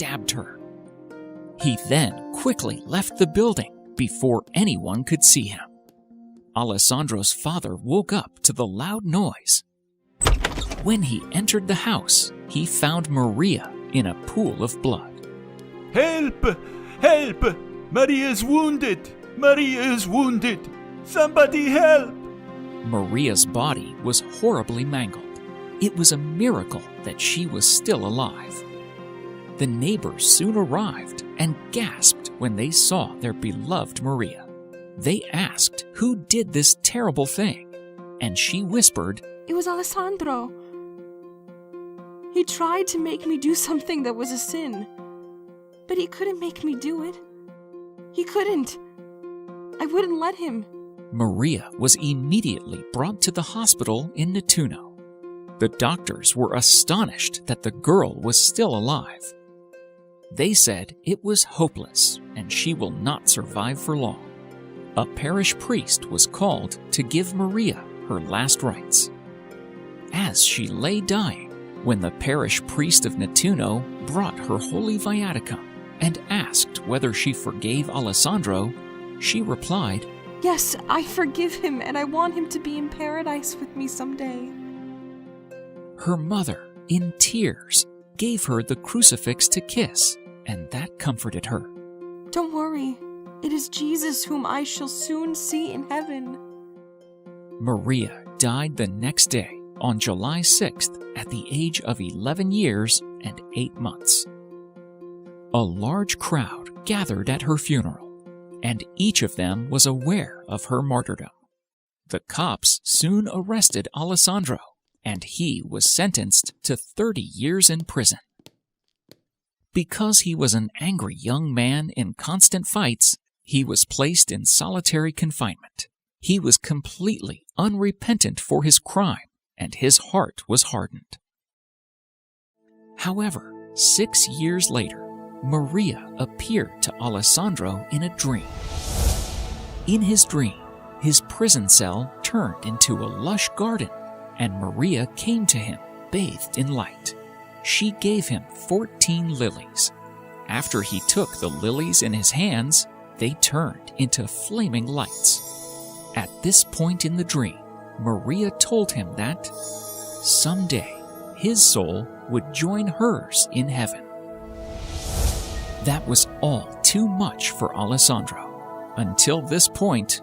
stabbed her. He then quickly left the building before anyone could see him. Alessandro's father woke up to the loud noise. When he entered the house, he found Maria in a pool of blood. "Help! Help! Maria is wounded! Maria is wounded! Somebody help!" Maria's body was horribly mangled. It was a miracle that she was still alive. The neighbors soon arrived and gasped when they saw their beloved Maria. They asked who did this terrible thing, and she whispered, "It was Alessandro. He tried to make me do something that was a sin, but he couldn't make me do it. He couldn't. I wouldn't let him." Maria was immediately brought to the hospital in Nettuno. The doctors were astonished that the girl was still alive. They said it was hopeless and she will not survive for long. A parish priest was called to give Maria her last rites. As she lay dying, when the parish priest of Nettuno brought her holy viaticum and asked whether she forgave Alessandro, she replied, "Yes, I forgive him and I want him to be in paradise with me someday." Her mother, in tears, gave her the crucifix to kiss, and that comforted her. "Don't worry, it is Jesus whom I shall soon see in heaven." Maria died the next day on July 6th at the age of 11 years and 8 months. A large crowd gathered at her funeral, and each of them was aware of her martyrdom. The cops soon arrested Alessandro, and he was sentenced to 30 years in prison. Because he was an angry young man in constant fights, he was placed in solitary confinement. He was completely unrepentant for his crime, and his heart was hardened. However, 6 years later, Maria appeared to Alessandro in a dream. In his dream, his prison cell turned into a lush garden, and Maria came to him, bathed in light. She gave him 14 lilies. After he took the lilies in his hands, they turned into flaming lights. At this point in the dream, Maria told him that someday his soul would join hers in heaven. That was all too much for Alessandro. Until this point,